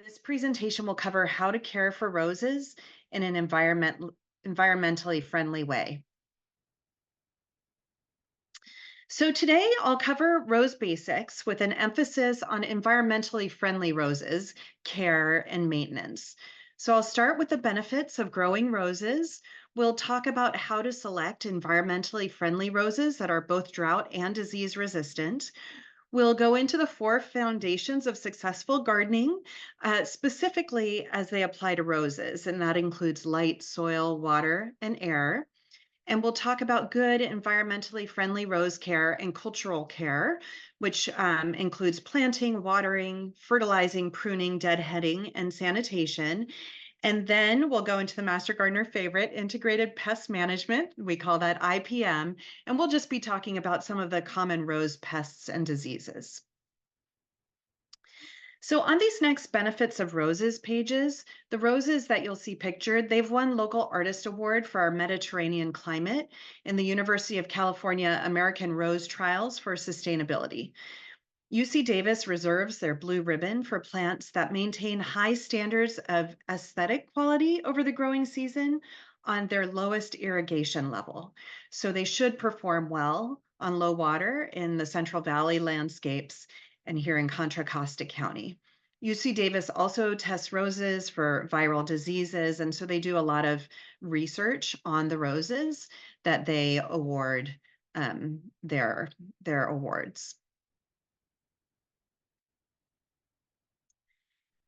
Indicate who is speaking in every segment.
Speaker 1: This presentation will cover how to care for roses in an environmentally friendly way. So today I'll cover rose basics with an emphasis on environmentally friendly roses, care and maintenance. So I'll start with the benefits of growing roses. We'll talk about how to select environmentally friendly roses that are both drought and disease resistant. We'll go into the four foundations of successful gardening, specifically as they apply to roses, and that includes light, soil, water, and air. And we'll talk about good environmentally friendly rose care and cultural care, which includes planting, watering, fertilizing, pruning, deadheading, and sanitation. And then we'll go into the Master Gardener favorite, integrated pest management. We call that IPM. And we'll just be talking about some of the common rose pests and diseases. So on these next benefits of roses pages, the roses that you'll see pictured, they've won local artist award for our Mediterranean climate in the University of California American Rose Trials for Sustainability. UC Davis reserves their blue ribbon for plants that maintain high standards of aesthetic quality over the growing season on their lowest irrigation level. So they should perform well on low water in the Central Valley landscapes and here in Contra Costa County. UC Davis also tests roses for viral diseases, and so they do a lot of research on the roses that they award their awards.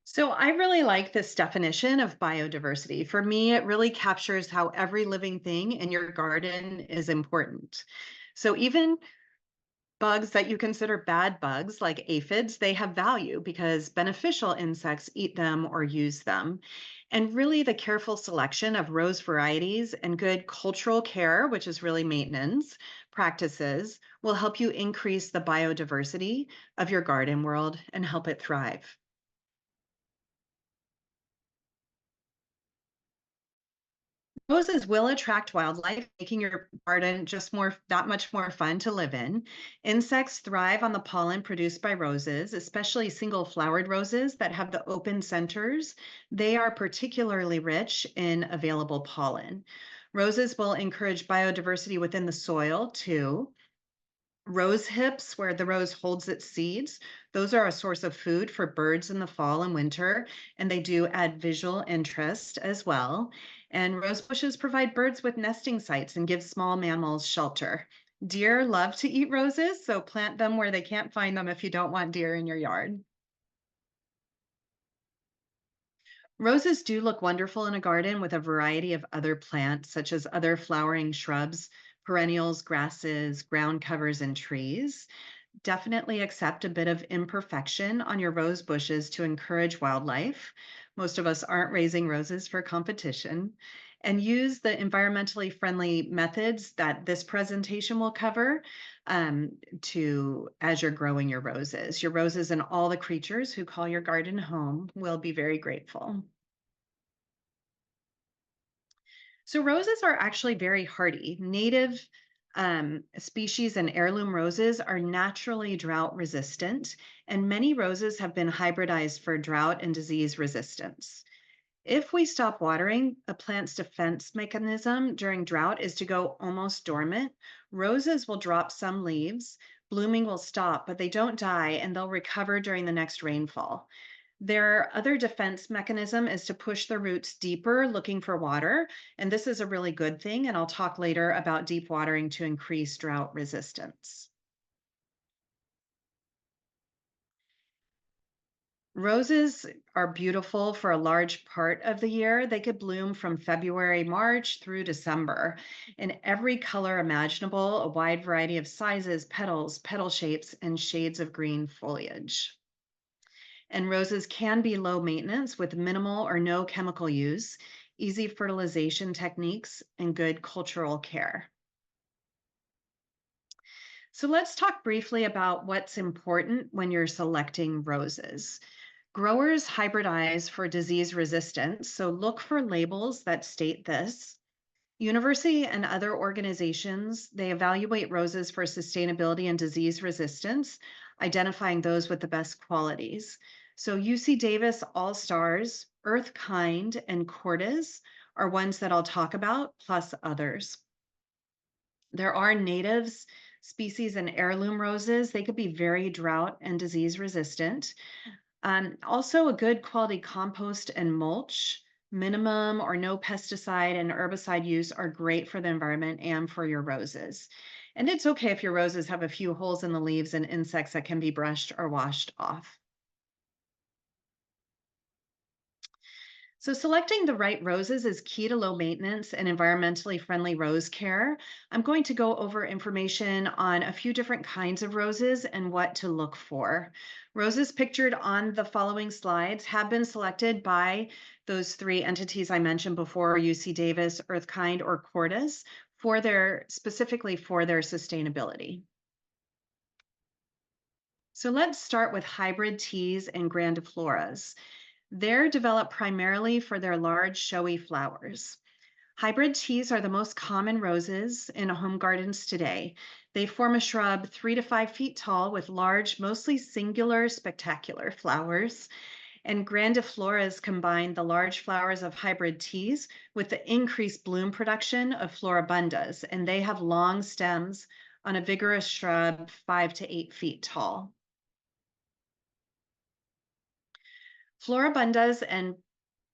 Speaker 1: So I really like this definition of biodiversity. For me, it really captures how every living thing in your garden is important. So even bugs that you consider bad bugs, like aphids, they have value because beneficial insects eat them or use them. And really, the careful selection of rose varieties and good cultural care, which is really maintenance practices, will help you increase the biodiversity of your garden world and help it thrive. Roses will attract wildlife, making your garden just that much more fun to live in. Insects thrive on the pollen produced by roses, especially single flowered roses that have the open centers. They are particularly rich in available pollen. Roses will encourage biodiversity within the soil too. Rose hips, where the rose holds its seeds, those are a source of food for birds in the fall and winter, and they do add visual interest as well. And rose bushes provide birds with nesting sites and give small mammals shelter. Deer love to eat roses, so plant them where they can't find them if you don't want deer in your yard. Roses do look wonderful in a garden with a variety of other plants, such as other flowering shrubs, perennials, grasses, ground covers, and trees. Definitely accept a bit of imperfection on your rose bushes to encourage wildlife. Most of us aren't raising roses for competition. And use the environmentally friendly methods that this presentation will cover as you're growing your roses. Your roses and all the creatures who call your garden home will be very grateful. So roses are actually very hardy. Native species and heirloom roses are naturally drought resistant, and many roses have been hybridized for drought and disease resistance. If we stop watering, a plant's defense mechanism during drought is to go almost dormant. Roses will drop some leaves, blooming will stop, but they don't die and they'll recover during the next rainfall. Their other defense mechanism is to push the roots deeper, looking for water. And this is a really good thing. And I'll talk later about deep watering to increase drought resistance. Roses are beautiful for a large part of the year. They could bloom from February, March through December in every color imaginable, a wide variety of sizes, petals, petal shapes, and shades of green foliage. And roses can be low maintenance with minimal or no chemical use, easy fertilization techniques, and good cultural care. So let's talk briefly about what's important when you're selecting roses. Growers hybridize for disease resistance, so look for labels that state this. University and other organizations, they evaluate roses for sustainability and disease resistance, identifying those with the best qualities. So UC Davis All Stars, Earth Kind, and Cordas are ones that I'll talk about, plus others. There are natives, species, and heirloom roses. They could be very drought and disease resistant. Also, a good quality compost and mulch, minimum or no pesticide and herbicide use are great for the environment and for your roses. And it's okay if your roses have a few holes in the leaves and insects that can be brushed or washed off. So selecting the right roses is key to low maintenance and environmentally friendly rose care. I'm going to go over information on a few different kinds of roses and what to look for. Roses pictured on the following slides have been selected by those three entities I mentioned before, UC Davis, Earthkind, or Cordes, specifically for their sustainability. So let's start with hybrid teas and grandifloras. They're developed primarily for their large, showy flowers. Hybrid teas are the most common roses in home gardens today. They form a shrub 3 to 5 feet tall with large, mostly singular, spectacular flowers. And grandifloras combine the large flowers of hybrid teas with the increased bloom production of floribundas, and they have long stems on a vigorous shrub 5 to 8 feet tall. Floribundas and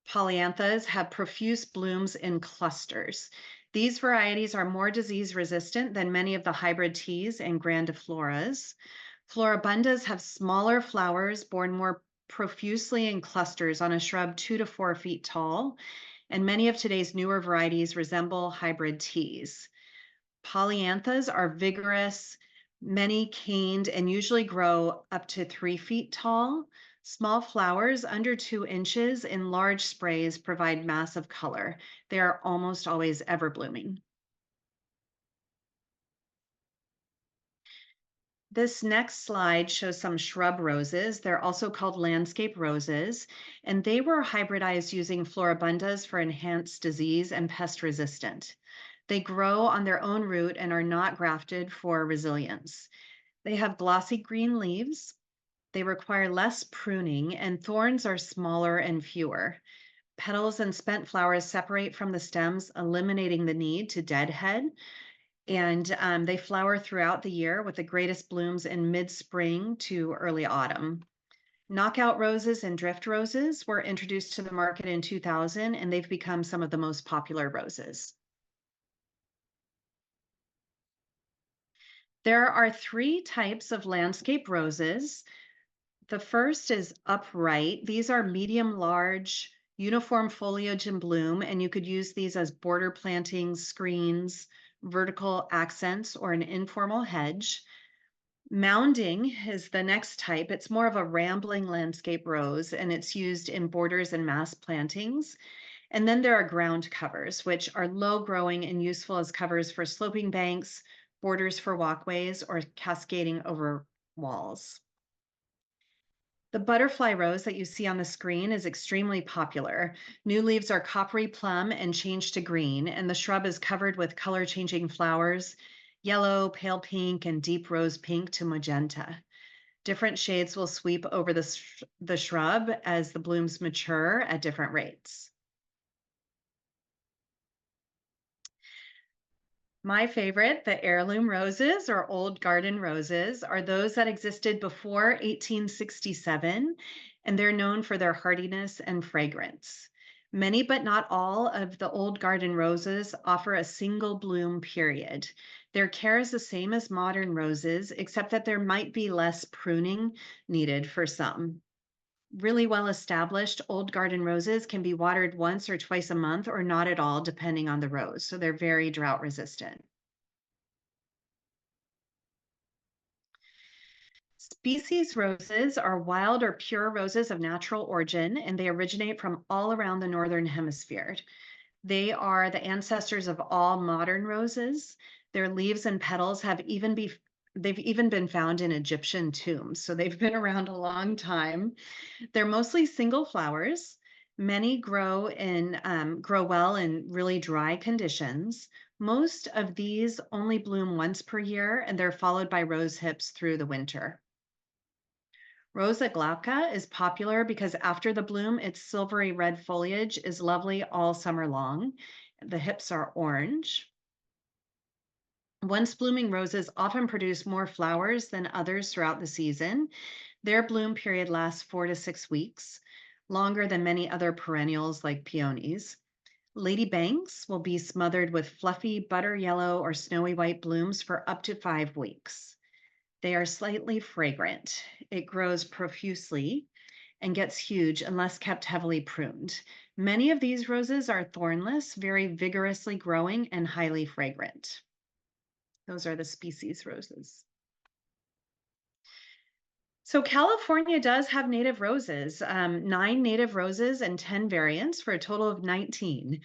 Speaker 1: polyanthas have profuse blooms in clusters. These varieties are more disease resistant than many of the hybrid teas and grandifloras. Floribundas have smaller flowers borne more profusely in clusters on a shrub 2 to 4 feet tall, and many of today's newer varieties resemble hybrid teas. Polyanthas are vigorous, many caned, and usually grow up to 3 feet tall. Small flowers under 2 inches in large sprays provide massive color. They are almost always ever blooming. This next slide shows some shrub roses. They're also called landscape roses, and they were hybridized using floribundas for enhanced disease and pest resistant. They grow on their own root and are not grafted for resilience. They have glossy green leaves. They require less pruning, and thorns are smaller and fewer. Petals and spent flowers separate from the stems, eliminating the need to deadhead. And they flower throughout the year with the greatest blooms in mid-spring to early autumn. Knockout roses and drift roses were introduced to the market in 2000, and they've become some of the most popular roses. There are 3 types of landscape roses. The first is upright. These are medium large, uniform foliage and bloom, and you could use these as border plantings, screens, vertical accents, or an informal hedge. Mounding is the next type. It's more of a rambling landscape rose, and it's used in borders and mass plantings. And then there are ground covers, which are low growing and useful as covers for sloping banks, borders for walkways, or cascading over walls. The butterfly rose that you see on the screen is extremely popular. New leaves are coppery plum and change to green, and the shrub is covered with color-changing flowers, yellow, pale pink, and deep rose pink to magenta. Different shades will sweep over the shrub as the blooms mature at different rates. My favorite, the heirloom roses or old garden roses, are those that existed before 1867, and they're known for their hardiness and fragrance. Many, but not all, of the old garden roses offer a single bloom period. Their care is the same as modern roses, except that there might be less pruning needed for some. Really well established old garden roses can be watered once or twice a month or not at all, depending on the rose. So they're very drought resistant. Species roses are wild or pure roses of natural origin, and they originate from all around the Northern Hemisphere. They are the ancestors of all modern roses. Their leaves and petals they've even been found in Egyptian tombs, so they've been around a long time. They're mostly single flowers. Many grow well in really dry conditions. Most of these only bloom once per year, and they're followed by rose hips through the winter. Rosa glauca is popular because after the bloom, its silvery red foliage is lovely all summer long. The hips are orange. Once blooming roses often produce more flowers than others throughout the season. Their bloom period lasts 4 to 6 weeks, longer than many other perennials like peonies. Ladybanks will be smothered with fluffy butter yellow or snowy white blooms for up to 5 weeks. They are slightly fragrant. It grows profusely and gets huge unless kept heavily pruned. Many of these roses are thornless, very vigorously growing, and highly fragrant. Those are the species roses. So California does have native roses, 9 native roses and 10 variants for a total of 19.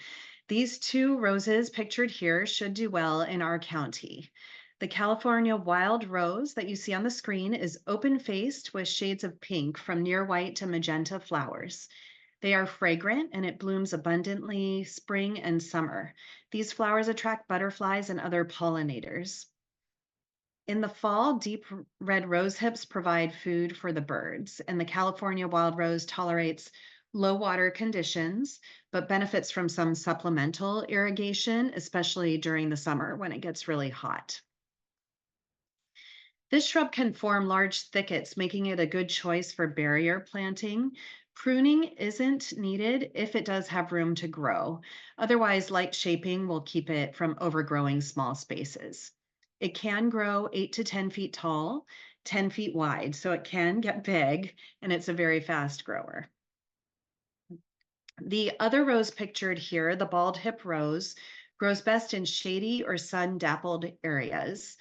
Speaker 1: These 2 roses pictured here should do well in our county. The California wild rose that you see on the screen is open-faced with shades of pink from near white to magenta flowers. They are fragrant and it blooms abundantly spring and summer. These flowers attract butterflies and other pollinators. In the fall, deep red rose hips provide food for the birds, and the California wild rose tolerates low water conditions, but benefits from some supplemental irrigation, especially during the summer when it gets really hot. This shrub can form large thickets, making it a good choice for barrier planting. Pruning isn't needed if it does have room to grow. Otherwise, light shaping will keep it from overgrowing small spaces. It can grow 8 to 10 feet tall, 10 feet wide, so it can get big, and it's a very fast grower. The other rose pictured here, the bald hip rose, grows best in shady or sun-dappled areas.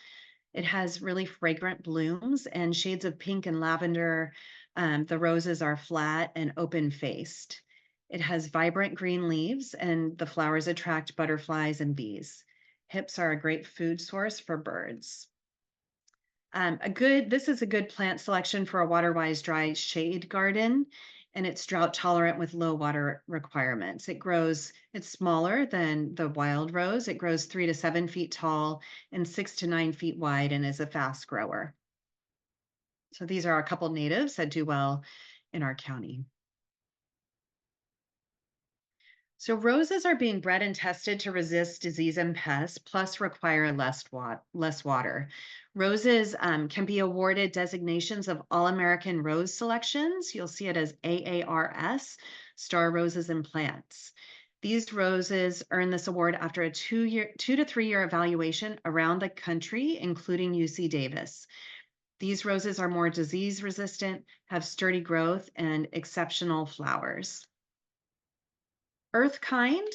Speaker 1: It has really fragrant blooms and shades of pink and lavender. The roses are flat and open-faced. It has vibrant green leaves and the flowers attract butterflies and bees. Hips are a great food source for birds. This is a good plant selection for a water-wise dry shade garden, and it's drought tolerant with low water requirements. It's smaller than the wild rose. It grows 3 to 7 feet tall and 6 to 9 feet wide and is a fast grower. So these are a couple natives that do well in our county. So roses are being bred and tested to resist disease and pests, plus require less water. Roses can be awarded designations of All-American Rose Selections. You'll see it as AARS, Star Roses and Plants. These roses earn this award after a 2 to 3 year evaluation around the country, including UC Davis. These roses are more disease resistant, have sturdy growth, and exceptional flowers. Earthkind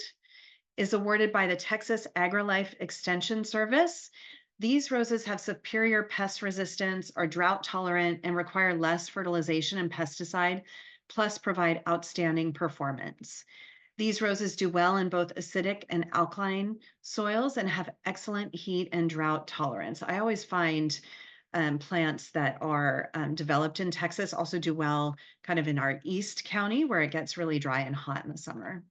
Speaker 1: is awarded by the Texas AgriLife Extension Service. These roses have superior pest resistance, are drought tolerant, and require less fertilization and pesticide, plus provide outstanding performance. These roses do well in both acidic and alkaline soils and have excellent heat and drought tolerance. I always find plants that are developed in Texas also do well kind of in our East County where it gets really dry and hot in the summer.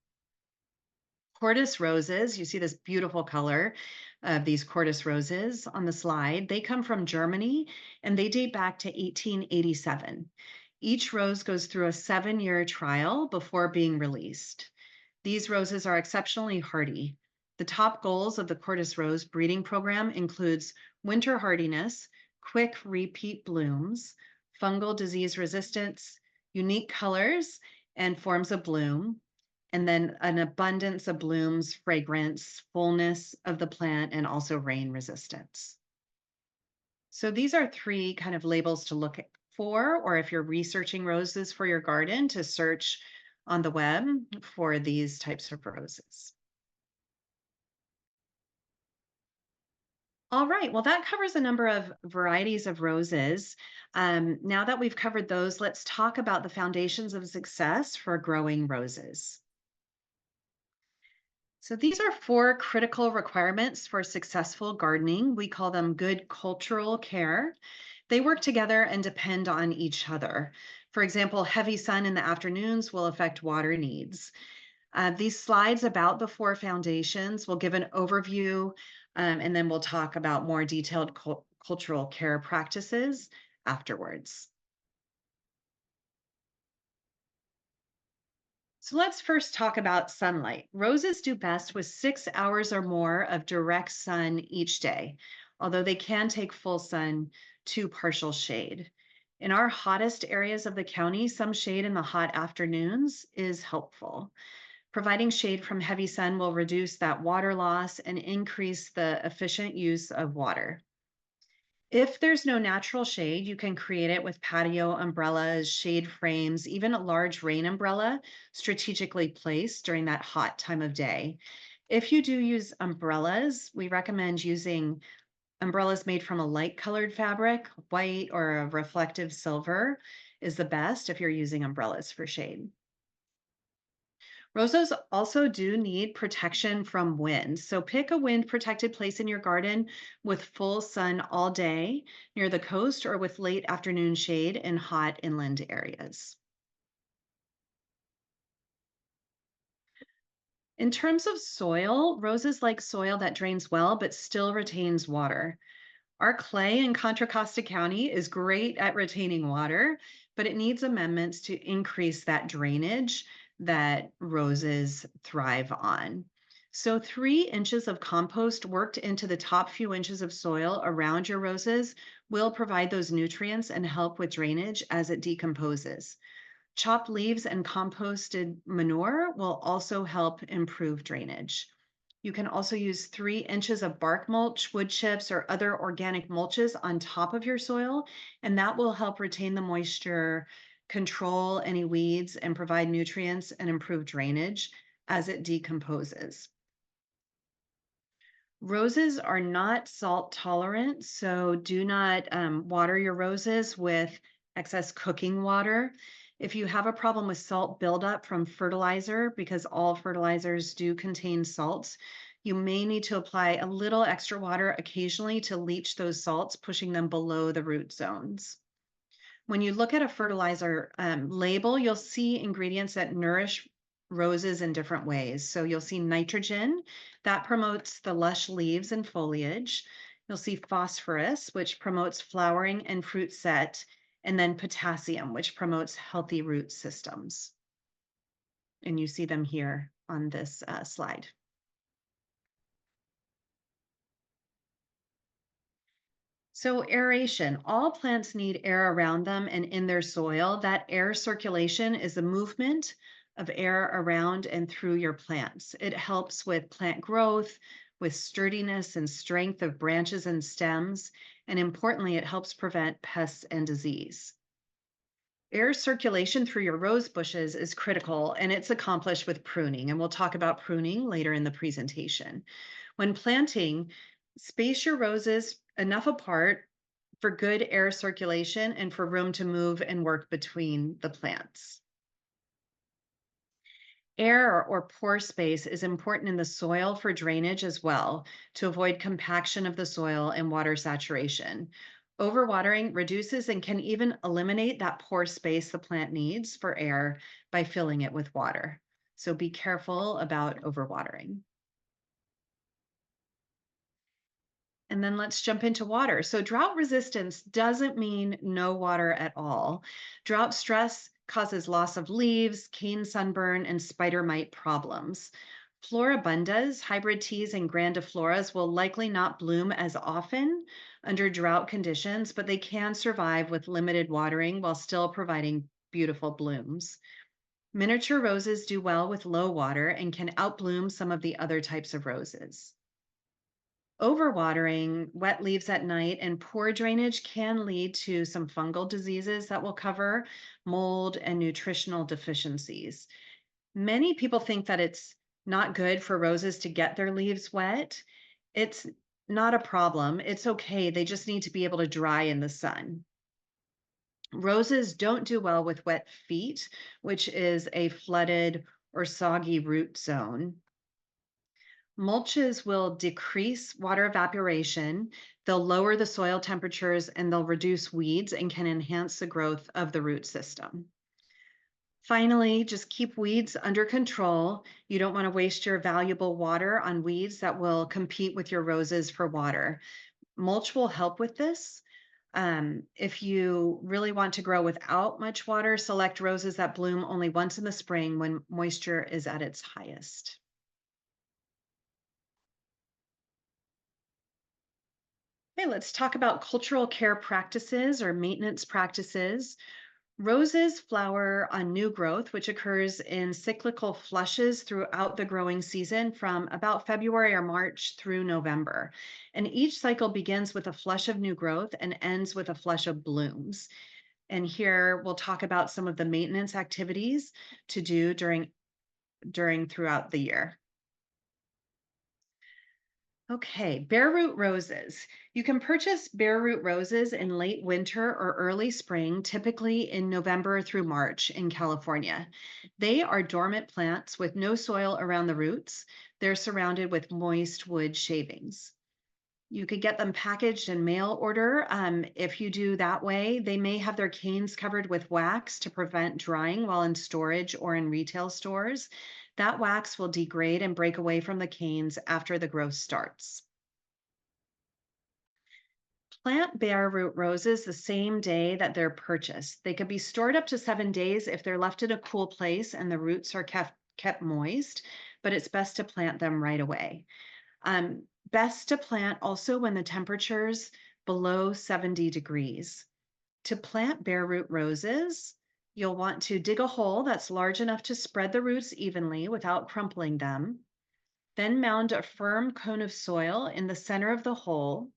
Speaker 1: Cordis roses, you see this beautiful color of these cordis roses on the slide. They come from Germany and they date back to 1887. Each rose goes through a 7-year trial before being released. These roses are exceptionally hardy. The top goals of the cordis rose breeding program includes winter hardiness, quick repeat blooms, fungal disease resistance, unique colors and forms of bloom, and then an abundance of blooms, fragrance, fullness of the plant, and also rain resistance. So these are 3 kind of labels to look for, or if you're researching roses for your garden, to search on the web for these types of roses. All right, well, that covers a number of varieties of roses. Now that we've covered those, let's talk about the foundations of success for growing roses. So these are 4 critical requirements for successful gardening. We call them good cultural care. They work together and depend on each other. For example, heavy sun in the afternoons will affect water needs. These slides about the 4 foundations will give an overview, and then we'll talk about more detailed cultural care practices afterwards. So let's first talk about sunlight. Roses do best with 6 hours or more of direct sun each day, although they can take full sun to partial shade. In our hottest areas of the county, some shade in the hot afternoons is helpful. Providing shade from heavy sun will reduce that water loss and increase the efficient use of water. If there's no natural shade, you can create it with patio umbrellas, shade frames, even a large rain umbrella strategically placed during that hot time of day. If you do use umbrellas, we recommend using umbrellas made from a light colored fabric. White or a reflective silver is the best if you're using umbrellas for shade. Roses also do need protection from wind. So pick a wind protected place in your garden with full sun all day near the coast or with late afternoon shade in hot inland areas. In terms of soil, roses like soil that drains well but still retains water. Our clay in Contra Costa County is great at retaining water, but it needs amendments to increase that drainage that roses thrive on. So, 3 inches of compost worked into the top few inches of soil around your roses will provide those nutrients and help with drainage as it decomposes. Chopped leaves and composted manure will also help improve drainage. You can also use 3 inches of bark mulch, wood chips, or other organic mulches on top of your soil, and that will help retain the moisture, control any weeds, and provide nutrients and improve drainage as it decomposes. Roses are not salt tolerant, so do not water your roses with excess cooking water. If you have a problem with salt buildup from fertilizer, because all fertilizers do contain salts, you may need to apply a little extra water occasionally to leach those salts, pushing them below the root zones. When you look at a fertilizer label, you'll see ingredients that nourish roses in different ways. So you'll see nitrogen, that promotes the lush leaves and foliage. You'll see phosphorus, which promotes flowering and fruit set, and then potassium, which promotes healthy root systems. And you see them here on this slide. So aeration, all plants need air around them and in their soil. That air circulation is the movement of air around and through your plants. It helps with plant growth, with sturdiness and strength of branches and stems, and importantly, it helps prevent pests and disease. Air circulation through your rose bushes is critical, and it's accomplished with pruning, and we'll talk about pruning later in the presentation. When planting, space your roses enough apart for good air circulation and for room to move and work between the plants. Air or pore space is important in the soil for drainage as well to avoid compaction of the soil and water saturation. Overwatering reduces and can even eliminate that pore space the plant needs for air by filling it with water. So be careful about overwatering. And then let's jump into water. So drought resistance doesn't mean no water at all. Drought stress causes loss of leaves, cane sunburn, and spider mite problems. Floribundas, hybrid teas, and grandifloras will likely not bloom as often under drought conditions, but they can survive with limited watering while still providing beautiful blooms. Miniature roses do well with low water and can outbloom some of the other types of roses. Overwatering, wet leaves at night, and poor drainage can lead to some fungal diseases that will cover, mold, and nutritional deficiencies. Many people think that it's not good for roses to get their leaves wet. It's not a problem. It's okay. They just need to be able to dry in the sun. Roses don't do well with wet feet, which is a flooded or soggy root zone. Mulches will decrease water evaporation, they'll lower the soil temperatures, and they'll reduce weeds and can enhance the growth of the root system. Finally, just keep weeds under control. You don't want to waste your valuable water on weeds that will compete with your roses for water. Mulch will help with this. If you really want to grow without much water, select roses that bloom only once in the spring when moisture is at its highest. Okay, let's talk about cultural care practices or maintenance practices. Roses flower on new growth, which occurs in cyclical flushes throughout the growing season from about February or March through November. And each cycle begins with a flush of new growth and ends with a flush of blooms. And here we'll talk about some of the maintenance activities to do during throughout the year. Okay, bare root roses. You can purchase bare root roses in late winter or early spring, typically in November through March in California. They are dormant plants with no soil around the roots. They're surrounded with moist wood shavings. You could get them packaged in mail order. If you do that way, they may have their canes covered with wax to prevent drying while in storage or in retail stores. That wax will degrade and break away from the canes after the growth starts. Plant bare root roses the same day that they're purchased. They could be stored up to 7 days if they're left in a cool place and the roots are kept moist, but it's best to plant them right away. Best to plant also when the temperature's below 70 degrees. To plant bare root roses, you'll want to dig a hole that's large enough to spread the roots evenly without crumpling them. Then mound a firm cone of soil in the center of the hole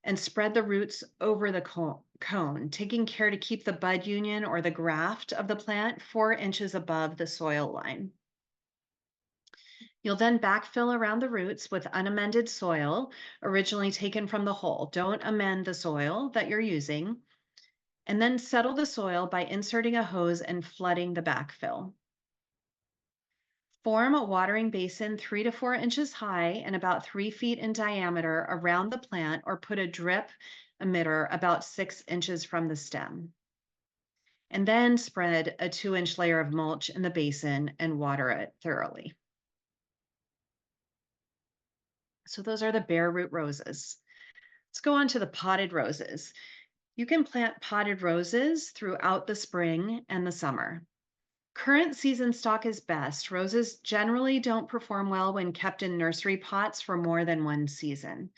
Speaker 1: and spread the roots over the cone, taking care to keep the bud union or the graft of the plant 4 inches above the soil line. You'll then backfill around the roots with unamended soil, originally taken from the hole. Don't amend the soil that you're using. And then settle the soil by inserting a hose and flooding the backfill. Form a watering basin 3 to 4 inches high and about 3 feet in diameter around the plant, or put a drip emitter about 6 inches from the stem. And then spread a 2-inch layer of mulch in the basin and water it thoroughly. So those are the bare root roses. Let's go on to the potted roses. You can plant potted roses throughout the spring and the summer. Current season stock is best. Roses generally don't perform well when kept in nursery pots for more than one season.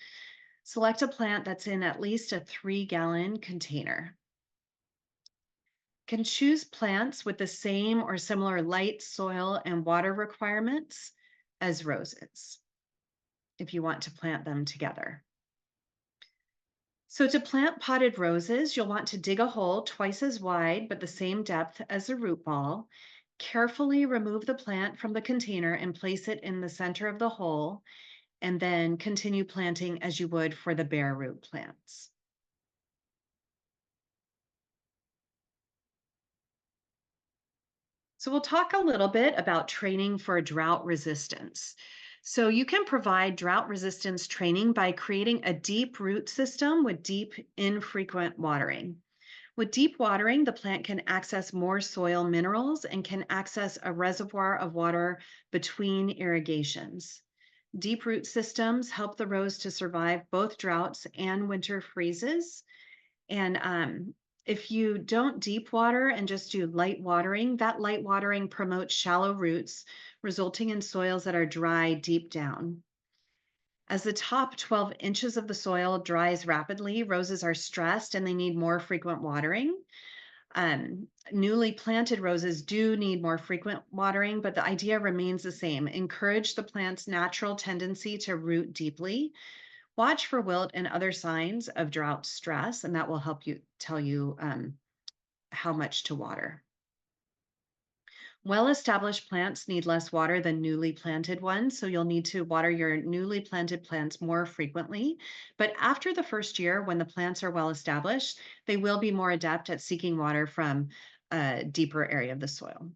Speaker 1: Select a plant that's in at least a 3-gallon container. Can choose plants with the same or similar light, soil, and water requirements as roses if you want to plant them together. So to plant potted roses, you'll want to dig a hole twice as wide but the same depth as a root ball. Carefully remove the plant from the container and place it in the center of the hole, and then continue planting as you would for the bare root plants. So we'll talk a little bit about training for drought resistance. So you can provide drought resistance training by creating a deep root system with deep, infrequent watering. With deep watering, the plant can access more soil minerals and can access a reservoir of water between irrigations. Deep root systems help the rose to survive both droughts and winter freezes. And if you don't deep water and just do light watering, that light watering promotes shallow roots, resulting in soils that are dry deep down. As the top 12 inches of the soil dries rapidly, roses are stressed and they need more frequent watering. Newly planted roses do need more frequent watering, but the idea remains the same. Encourage the plant's natural tendency to root deeply. Watch for wilt and other signs of drought stress, and that will help you tell you how much to water. Well-established plants need less water than newly planted ones, so you'll need to water your newly planted plants more frequently. But after the first year, when the plants are well-established, they will be more adept at seeking water from a deeper area of the soil.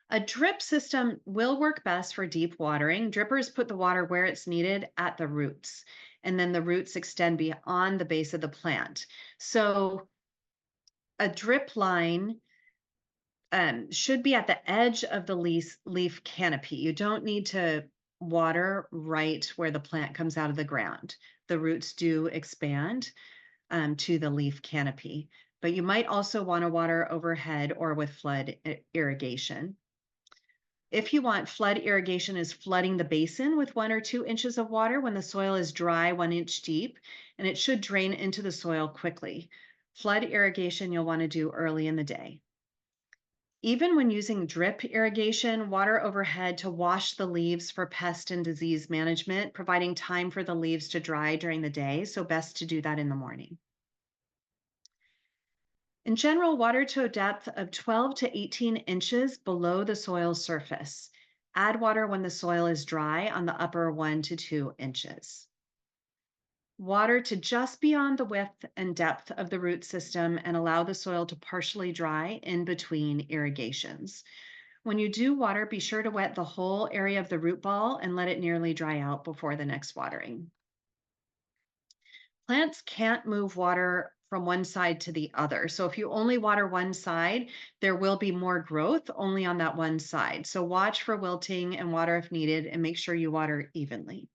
Speaker 1: A drip system will work best for deep watering. Drippers put the water where it's needed at the roots, and then the roots extend beyond the base of the plant. So a drip line should be at the edge of the leaf canopy. You don't need to water right where the plant comes out of the ground. the roots do expand to the leaf canopy. But you might also want to water overhead or with flood irrigation. If you want, flood irrigation is flooding the basin with 1 or 2 inches of water when the soil is dry, 1 inch deep, and it should drain into the soil quickly. Flood irrigation you'll want to do early in the day. Even when using drip irrigation, water overhead to wash the leaves for pest and disease management, providing time for the leaves to dry during the day, so best to do that in the morning. In general, water to a depth of 12 to 18 inches below the soil surface. Add water when the soil is dry on the upper 1 to 2 inches. Water to just beyond the width and depth of the root system and allow the soil to partially dry in between irrigations. When you do water, be sure to wet the whole area of the root ball and let it nearly dry out before the next watering. Plants can't move water from one side to the other. So if you only water one side, there will be more growth only on that one side. So watch for wilting and water if needed and make sure you water evenly.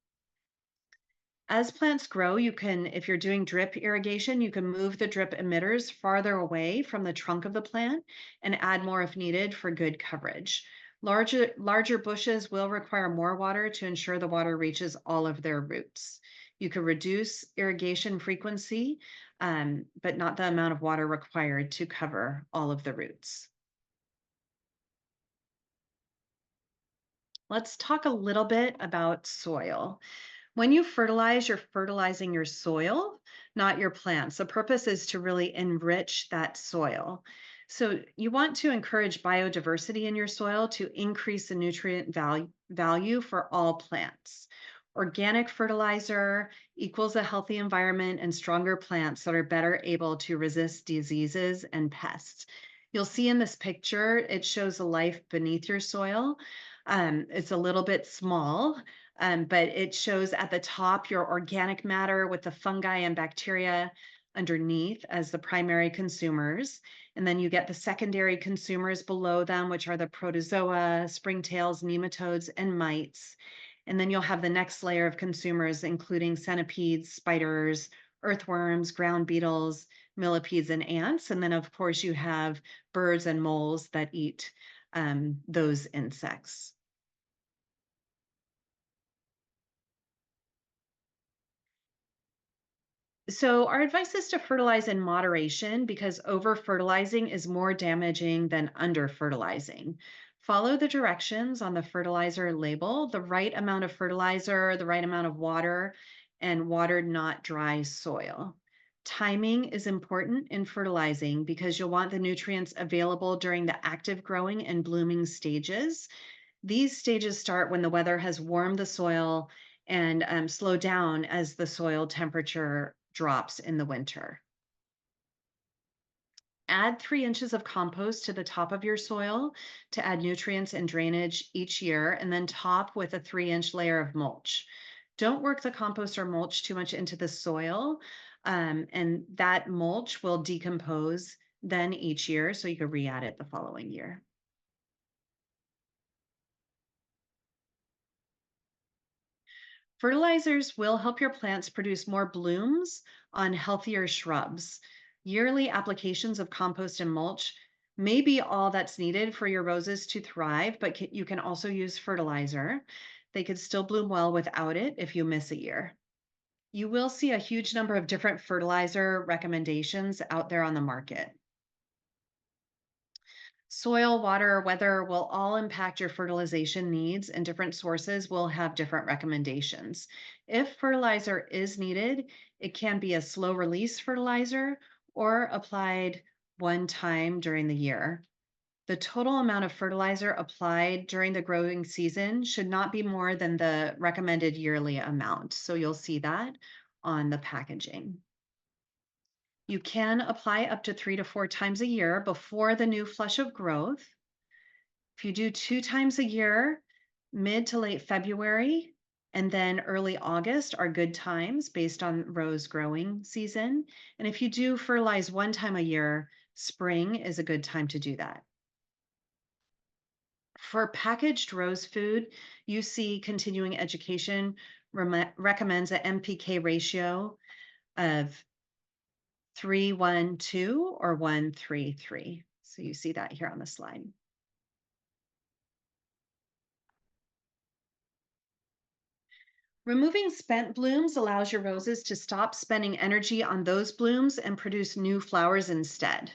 Speaker 1: As plants grow, you can, if you're doing drip irrigation, you can move the drip emitters farther away from the trunk of the plant and add more if needed for good coverage. Larger bushes will require more water to ensure the water reaches all of their roots. You can reduce irrigation frequency, but not the amount of water required to cover all of the roots. Let's talk a little bit about soil. When you fertilize, you're fertilizing your soil, not your plants. The purpose is to really enrich that soil. So you want to encourage biodiversity in your soil to increase the nutrient value for all plants. Organic fertilizer equals a healthy environment and stronger plants that are better able to resist diseases and pests. You'll see in this picture, it shows the life beneath your soil. It's a little bit small, but it shows at the top your organic matter with the fungi and bacteria underneath as the primary consumers. And then you get the secondary consumers below them, which are the protozoa, springtails, nematodes, and mites. And then you'll have the next layer of consumers, including centipedes, spiders, earthworms, ground beetles, millipedes, and ants. And then, of course, you have birds and moles that eat those insects. So, our advice is to fertilize in moderation because over fertilizing is more damaging than under fertilizing. Follow the directions on the fertilizer label, the right amount of fertilizer, the right amount of water, and water, not dry soil. Timing is important in fertilizing because you'll want the nutrients available during the active growing and blooming stages. These stages start when the weather has warmed the soil and slow down as the soil temperature drops in the winter. Add 3 inches of compost to the top of your soil to add nutrients and drainage each year, and then top with a 3 inch layer of mulch. Don't work the compost or mulch too much into the soil, and that mulch will decompose then each year, so you can re-add it the following year. Fertilizers will help your plants produce more blooms on healthier shrubs. Yearly applications of compost and mulch may be all that's needed for your roses to thrive, but you can also use fertilizer. They could still bloom well without it if you miss a year. You will see a huge number of different fertilizer recommendations out there on the market. Soil, water, weather will all impact your fertilization needs, and different sources will have different recommendations. If fertilizer is needed, it can be a slow release fertilizer or applied one time during the year. The total amount of fertilizer applied during the growing season should not be more than the recommended yearly amount. So you'll see that on the packaging. You can apply up to 3 to 4 times a year before the new flush of growth. If you do 2 times a year, mid to late February and then early August are good times based on rose growing season. And if you do fertilize one time a year, spring is a good time to do that. For packaged rose food, you see continuing education recommends an NPK ratio of 3:1:2 or 1:3:3. So you see that here on the slide. Removing spent blooms allows your roses to stop spending energy on those blooms and produce new flowers instead.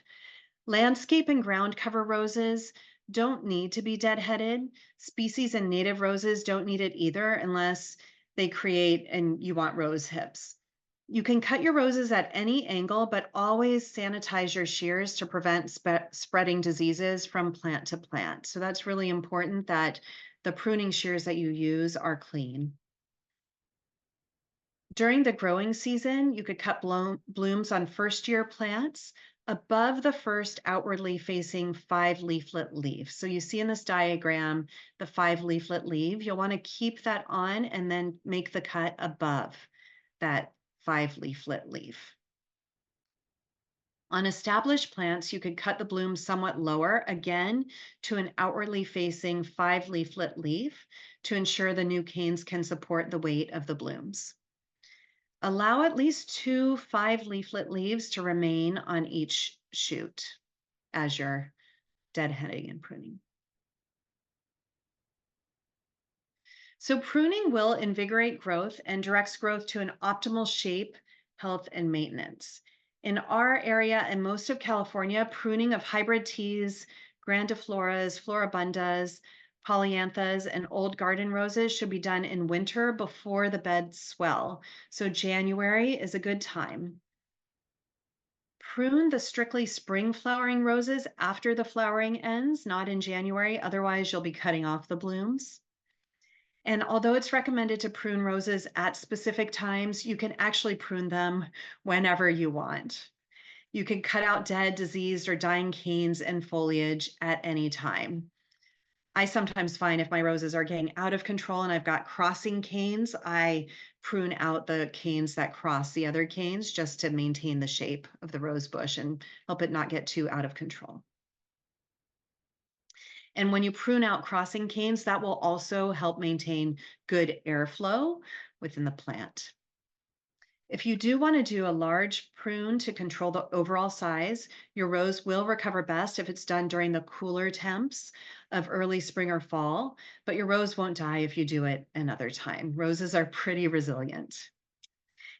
Speaker 1: Landscape and ground cover roses don't need to be deadheaded. Species and native roses don't need it either unless they create and you want rose hips. You can cut your roses at any angle, but always sanitize your shears to prevent spreading diseases from plant to plant. So that's really important that the pruning shears that you use are clean. During the growing season, you could cut blooms on first year plants above the first outwardly facing 5-leaflet leaf. So you see in this diagram, the 5-leaflet leaf, you'll want to keep that on and then make the cut above that 5-leaflet leaf. On established plants, you could cut the bloom somewhat lower, again, to an outwardly facing 5-leaflet leaf to ensure the new canes can support the weight of the blooms. Allow at least 2 5-leaflet leaves to remain on each shoot as you're deadheading and pruning. So pruning will invigorate growth and directs growth to an optimal shape, health, and maintenance. In our area and most of California, pruning of hybrid teas, grandifloras, floribundas, polyanthas, and old garden roses should be done in winter before the beds swell. So January is a good time. Prune the strictly spring flowering roses after the flowering ends, not in January. Otherwise, you'll be cutting off the blooms. And although it's recommended to prune roses at specific times, you can actually prune them whenever you want. You can cut out dead, diseased, or dying canes and foliage at any time. I sometimes find if my roses are getting out of control and I've got crossing canes, I prune out the canes that cross the other canes just to maintain the shape of the rose bush and help it not get too out of control. And when you prune out crossing canes, that will also help maintain good airflow within the plant. If you do want to do a large prune to control the overall size, your rose will recover best if it's done during the cooler temps of early spring or fall, but your rose won't die if you do it another time. Roses are pretty resilient.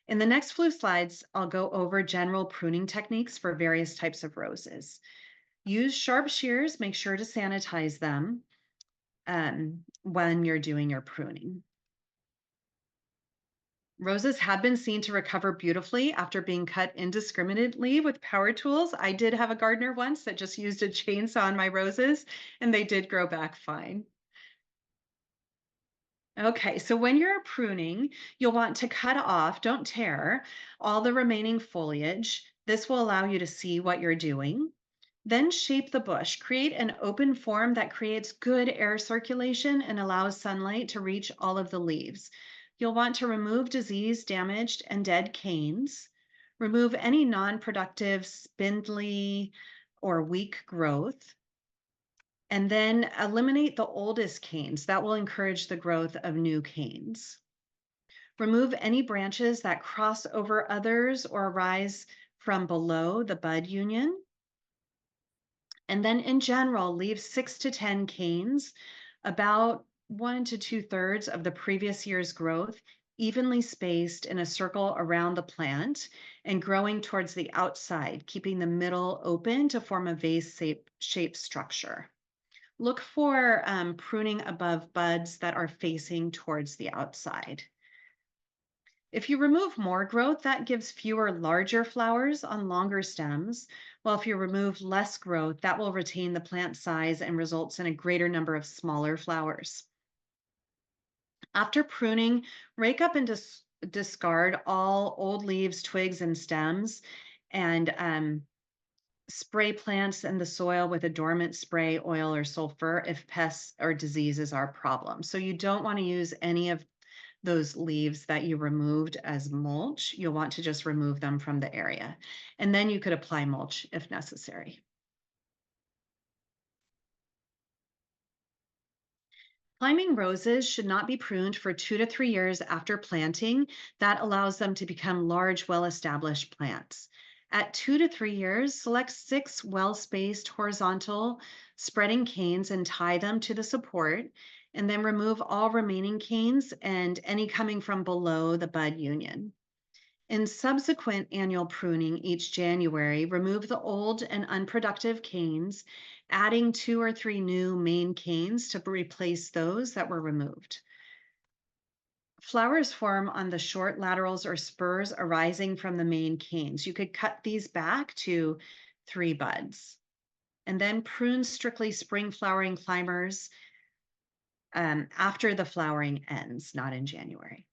Speaker 1: In the next few slides, I'll go over general pruning techniques for various types of roses. Use sharp shears, make sure to sanitize them when you're doing your pruning. Roses have been seen to recover beautifully after being cut indiscriminately with power tools. I did have a gardener once that just used a chainsaw on my roses, and they did grow back fine. Okay, so when you're pruning, you'll want to cut off, don't tear, all the remaining foliage. This will allow you to see what you're doing. Then shape the bush. Create an open form that creates good air circulation and allows sunlight to reach all of the leaves. You'll want to remove diseased, damaged, and dead canes. Remove any non-productive, spindly, or weak growth. And then eliminate the oldest canes. That will encourage the growth of new canes. Remove any branches that cross over others or arise from below the bud union. And then in general, leave 6 to 10 canes, about 1 to 2/3 of the previous year's growth, evenly spaced in a circle around the plant and growing towards the outside, keeping the middle open to form a vase-shaped structure. Look for pruning above buds that are facing towards the outside. If you remove more growth, that gives fewer larger flowers on longer stems, while if you remove less growth, that will retain the plant size and results in a greater number of smaller flowers. After pruning, rake up and discard all old leaves, twigs, and stems, and spray plants in the soil with a dormant spray, oil, or sulfur if pests or diseases are a problem. So you don't want to use any of those leaves that you removed as mulch. You'll want to just remove them from the area. And then you could apply mulch if necessary. Climbing roses should not be pruned for 2 to 3 years after planting. That allows them to become large, well-established plants. At 2 to 3 years, select 6 well-spaced horizontal spreading canes and tie them to the support, and then remove all remaining canes and any coming from below the bud union. In subsequent annual pruning each January, remove the old and unproductive canes, adding 2 or 3 new main canes to replace those that were removed. Flowers form on the short laterals or spurs arising from the main canes. You could cut these back to 3 buds. And then prune strictly spring flowering climbers after the flowering ends, not in January.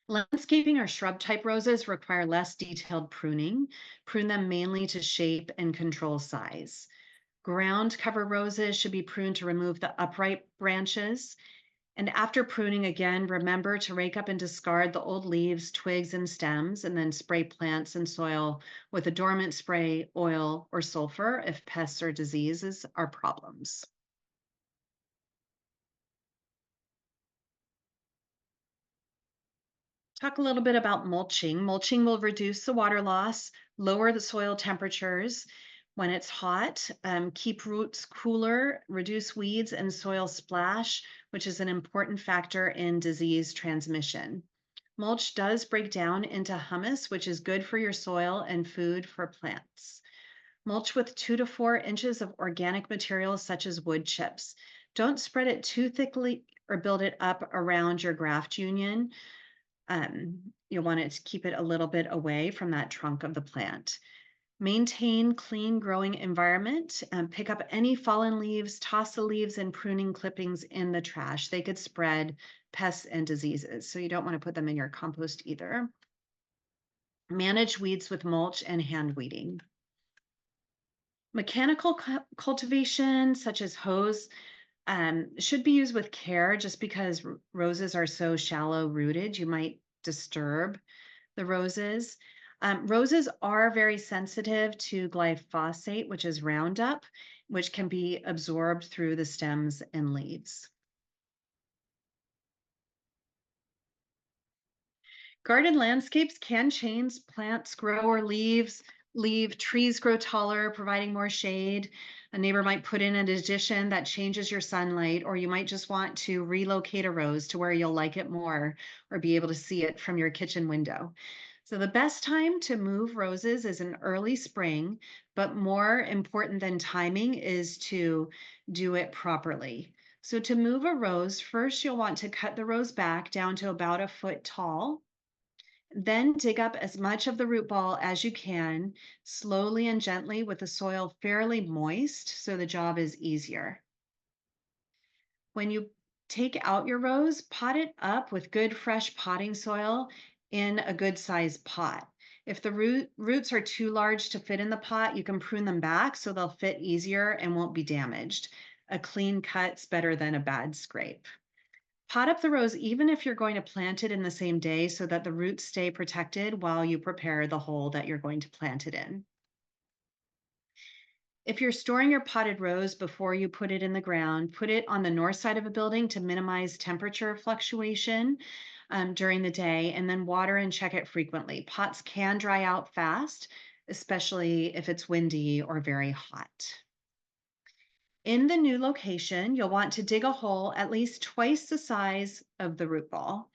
Speaker 1: Landscaping or shrub type roses require less detailed pruning. Prune them mainly to shape and control size. Ground cover roses should be pruned to remove the upright branches. And after pruning again, remember to rake up and discard the old leaves, twigs, and stems, and then spray plants and soil with a dormant spray, oil, or sulfur if pests or diseases are problems. Talk a little bit about mulching. Mulching will reduce the water loss, lower the soil temperatures when it's hot, keep roots cooler, reduce weeds and soil splash, which is an important factor in disease transmission. Mulch does break down into humus, which is good for your soil and food for plants. Mulch with 2 to 4 inches of organic materials such as wood chips. Don't spread it too thickly or build it up around your graft union. You'll want to keep it a little bit away from that trunk of the plant. Maintain clean growing environment and pick up any fallen leaves, toss the leaves and pruning clippings in the trash. They could spread pests and diseases, so you don't want to put them in your compost either. Manage weeds with mulch and hand weeding. Mechanical cultivation, such as hose, should be used with care. Just because roses are so shallow rooted, you might disturb the roses. Roses are very sensitive to glyphosate, which is Roundup, which can be absorbed through the stems and leaves. Garden landscapes can change. Plants grow or leave, trees grow taller, providing more shade. A neighbor might put in an addition that changes your sunlight, or you might just want to relocate a rose to where you'll like it more or be able to see it from your kitchen window. So the best time to move roses is in early spring, but more important than timing is to do it properly. So to move a rose, first you'll want to cut the rose back down to about a foot tall. Then dig up as much of the root ball as you can, slowly and gently with the soil fairly moist so the job is easier. When you take out your rose, pot it up with good fresh potting soil in a good sized pot. If the roots are too large to fit in the pot, you can prune them back so they'll fit easier and won't be damaged. A clean cut's better than a bad scrape. Pot up the rose even if you're going to plant it in the same day so that the roots stay protected while you prepare the hole that you're going to plant it in. If you're storing your potted rose before you put it in the ground, put it on the north side of a building to minimize temperature fluctuation during the day, and then water and check it frequently. Pots can dry out fast, especially if it's windy or very hot. In the new location, you'll want to dig a hole at least twice the size of the root ball.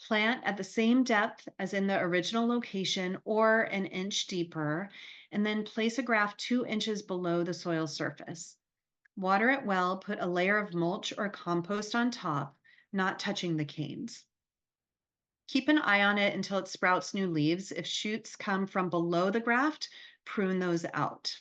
Speaker 1: Plant at the same depth as in the original location or an inch deeper, and then place a graft 2 inches below the soil surface. Water it well, put a layer of mulch or compost on top, not touching the canes. Keep an eye on it until it sprouts new leaves. If shoots come from below the graft, prune those out.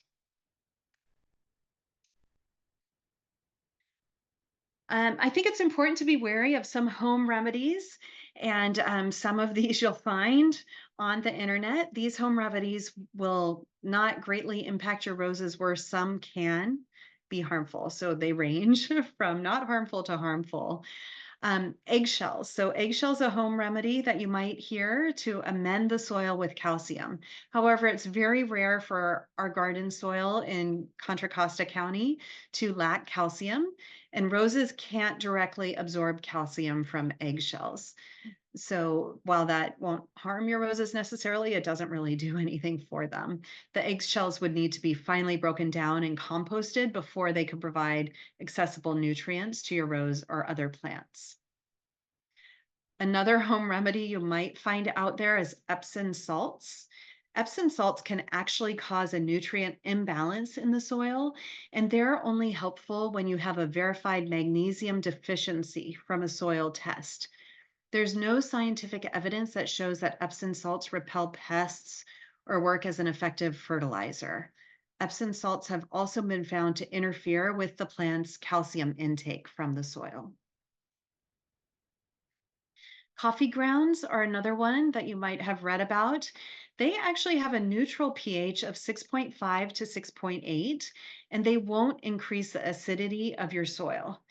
Speaker 1: I think it's important to be wary of some home remedies, and some of these you'll find on the internet. These home remedies will not greatly impact your roses, where some can be harmful. So they range from not harmful to harmful. Eggshells. So eggshells, a home remedy that you might hear to amend the soil with calcium. However, it's very rare for our garden soil in Contra Costa County to lack calcium, and roses can't directly absorb calcium from eggshells. So while that won't harm your roses necessarily, it doesn't really do anything for them. The eggshells would need to be finely broken down and composted before they could provide accessible nutrients to your rose or other plants. Another home remedy you might find out there is Epsom salts. Epsom salts can actually cause a nutrient imbalance in the soil, and they're only helpful when you have a verified magnesium deficiency from a soil test. There's no scientific evidence that shows that Epsom salts repel pests or work as an effective fertilizer. Epsom salts have also been found to interfere with the plant's calcium intake from the soil. Coffee grounds are another one that you might have read about. They actually have a neutral pH of 6.5 to 6.8, and they won't increase the acidity of your soil.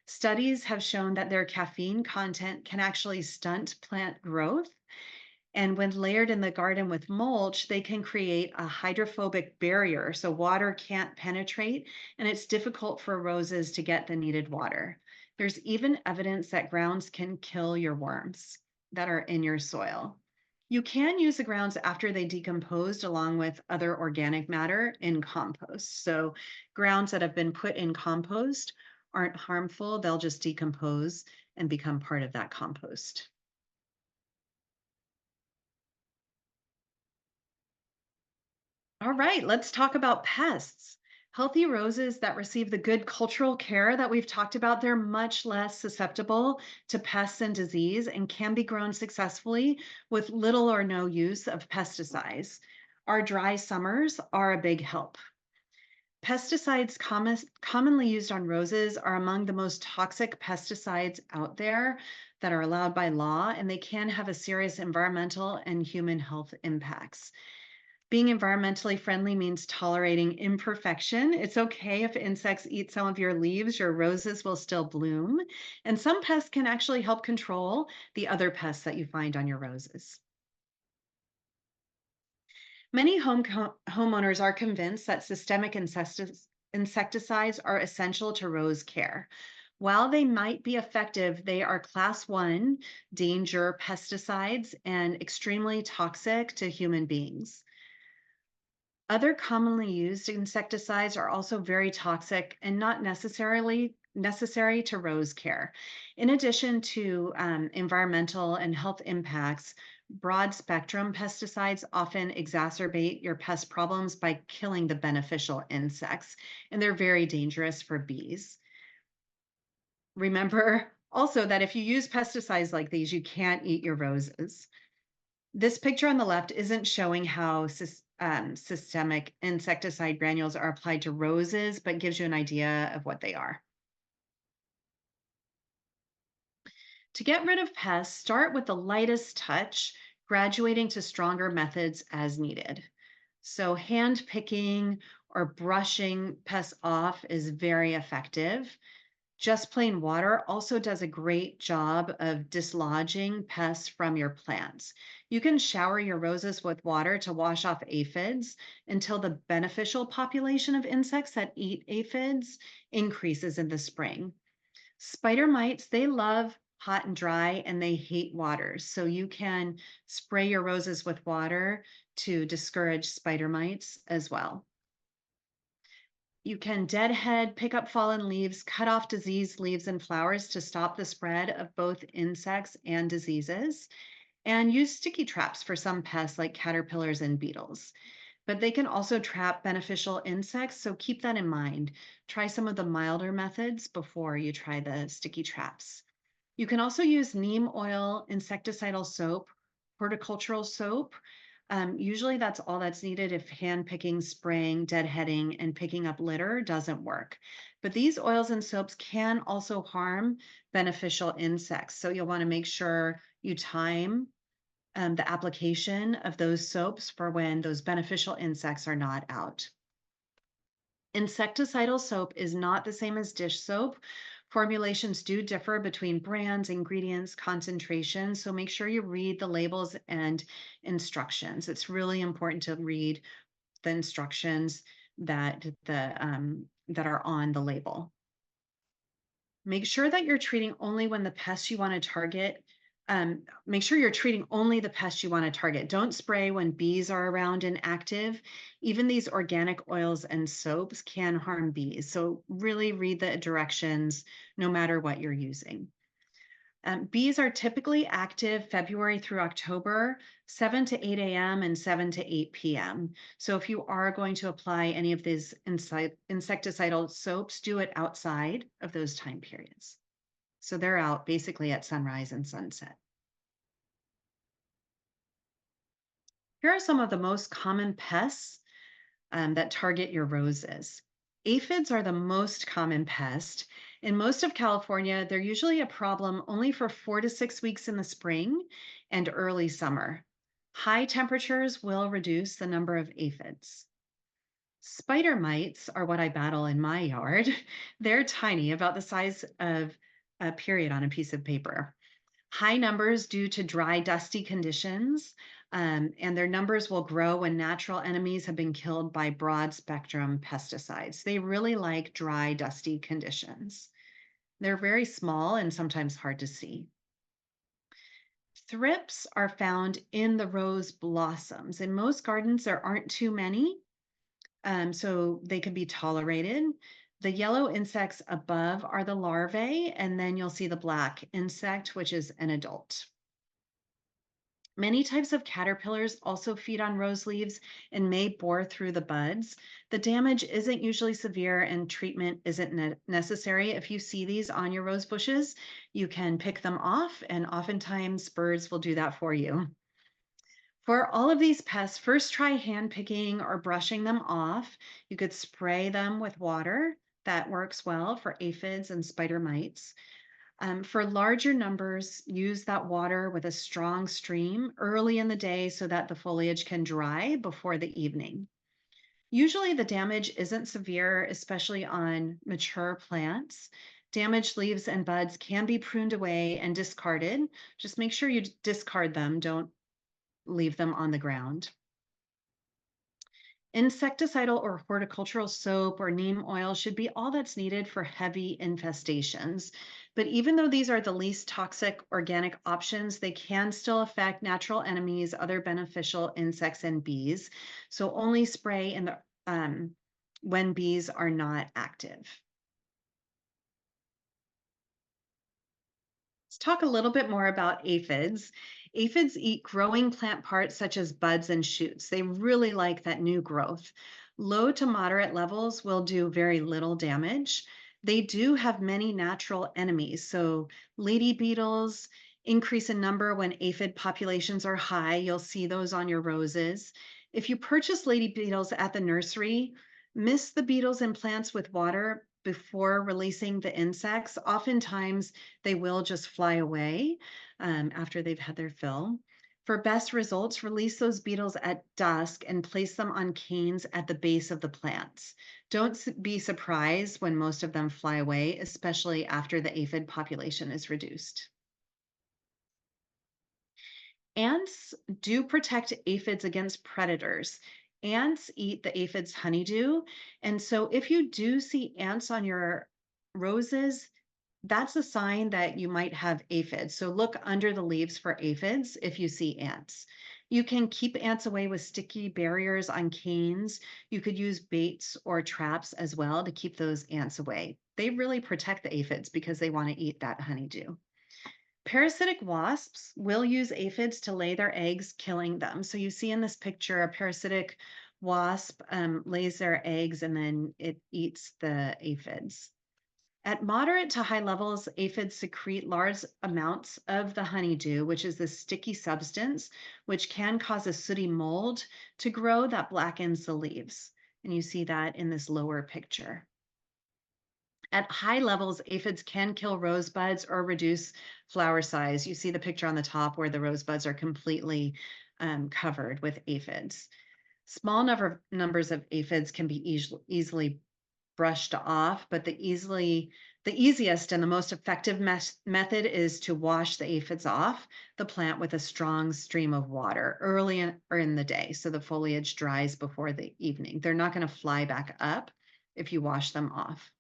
Speaker 1: Studies have shown that their caffeine content can actually stunt plant growth. And when layered in the garden with mulch, they can create a hydrophobic barrier so water can't penetrate, and it's difficult for roses to get the needed water. There's even evidence that grounds can kill your worms that are in your soil. You can use the grounds after they decomposed along with other organic matter in compost. So grounds that have been put in compost aren't harmful, they'll just decompose and become part of that compost. All right, let's talk about pests. Healthy roses that receive the good cultural care that we've talked about, they're much less susceptible to pests and disease and can be grown successfully with little or no use of pesticides. Our dry summers are a big help. Pesticides commonly used on roses are among the most toxic pesticides out there that are allowed by law, and they can have a serious environmental and human health impacts. Being environmentally friendly means tolerating imperfection. It's okay if insects eat some of your leaves, your roses will still bloom. And some pests can actually help control the other pests that you find on your roses. Many homeowners are convinced that systemic insecticides are essential to rose care. While they might be effective, they are class 1 danger pesticides and extremely toxic to human beings. Other commonly used insecticides are also very toxic and not necessarily necessary to rose care. In addition to environmental and health impacts, broad spectrum pesticides often exacerbate your pest problems by killing the beneficial insects, and they're very dangerous for bees. Remember also that if you use pesticides like these, you can't eat your roses. This picture on the left isn't showing how systemic insecticide granules are applied to roses, but gives you an idea of what they are. To get rid of pests, start with the lightest touch, graduating to stronger methods as needed. So hand picking or brushing pests off is very effective. Just plain water also does a great job of dislodging pests from your plants. You can shower your roses with water to wash off aphids until the beneficial population of insects that eat aphids increases in the spring. Spider mites, they love hot and dry and they hate water. So you can spray your roses with water to discourage spider mites as well. You can deadhead, pick up fallen leaves, cut off diseased leaves and flowers to stop the spread of both insects and diseases, and use sticky traps for some pests like caterpillars and beetles. But they can also trap beneficial insects, so keep that in mind. Try some of the milder methods before you try the sticky traps. You can also use neem oil, insecticidal soap, horticultural soap. Usually that's all that's needed if hand picking, spraying, deadheading, and picking up litter doesn't work. But these oils and soaps can also harm beneficial insects. So you'll want to make sure you time the application of those soaps for when those beneficial insects are not out. Insecticidal soap is not the same as dish soap. Formulations do differ between brands, ingredients, concentrations, so make sure you read the labels and instructions. It's really important to read the instructions that are on the label. Make sure that you're treating only when the pests you want to target. Make sure you're treating only the pests you want to target. Don't spray when bees are around and active. Even these organic oils and soaps can harm bees. So really read the directions no matter what you're using. Bees are typically active February through October, 7 to 8 a.m. and 7 to 8 p.m. So if you are going to apply any of these insecticidal soaps, do it outside of those time periods. So they're out basically at sunrise and sunset. Here are some of the most common pests that target your roses. Aphids are the most common pest. In most of California, they're usually a problem only for 4 to 6 weeks in the spring and early summer. High temperatures will reduce the number of aphids. Spider mites are what I battle in my yard. They're tiny, about the size of a period on a piece of paper. High numbers due to dry, dusty conditions, and their numbers will grow when natural enemies have been killed by broad spectrum pesticides. They really like dry, dusty conditions. They're very small and sometimes hard to see. Thrips are found in the rose blossoms. In most gardens, there aren't too many, so they can be tolerated. The yellow insects above are the larvae, and then you'll see the black insect, which is an adult. Many types of caterpillars also feed on rose leaves and may bore through the buds. The damage isn't usually severe and treatment isn't necessary. If you see these on your rose bushes, you can pick them off, and oftentimes birds will do that for you. For all of these pests, first try hand picking or brushing them off. You could spray them with water. That works well for aphids and spider mites. For larger numbers, use that water with a strong stream early in the day so that the foliage can dry before the evening. Usually the damage isn't severe, especially on mature plants. Damaged leaves and buds can be pruned away and discarded. Just make sure you discard them, don't leave them on the ground. Insecticidal or horticultural soap or neem oil should be all that's needed for heavy infestations. But even though these are the least toxic organic options, they can still affect natural enemies, other beneficial insects, and bees. So only spray in the when bees are not active. Let's talk a little bit more about aphids. Aphids eat growing plant parts such as buds and shoots. They really like that new growth. Low to moderate levels will do very little damage. They do have many natural enemies. So lady beetles increase in number when aphid populations are high. You'll see those on your roses. If you purchase lady beetles at the nursery, mist the beetles and plants with water before releasing the insects. Oftentimes, they will just fly away after they've had their fill. For best results, release those beetles at dusk and place them on canes at the base of the plants. Don't be surprised when most of them fly away, especially after the aphid population is reduced. Ants do protect aphids against predators. Ants eat the aphid's honeydew. And so if you do see ants on your roses, that's a sign that you might have aphids. So look under the leaves for aphids if you see ants. You can keep ants away with sticky barriers on canes. You could use baits or traps as well to keep those ants away. They really protect the aphids because they want to eat that honeydew. Parasitic wasps will use aphids to lay their eggs, killing them. So you see in this picture, a parasitic wasp lays their eggs and then it eats the aphids. At moderate to high levels, aphids secrete large amounts of the honeydew, which is this sticky substance, which can cause a sooty mold to grow that blackens the leaves. And you see that in this lower picture. At high levels, aphids can kill rosebuds or reduce flower size. You see the picture on the top where the rosebuds are completely covered with aphids. Small numbers of aphids can be easily brushed off, but the easily The easiest and the most effective method is to wash the aphids off the plant with a strong stream of water early or in the day so the foliage dries before the evening. They're not going to fly back up if you wash them off.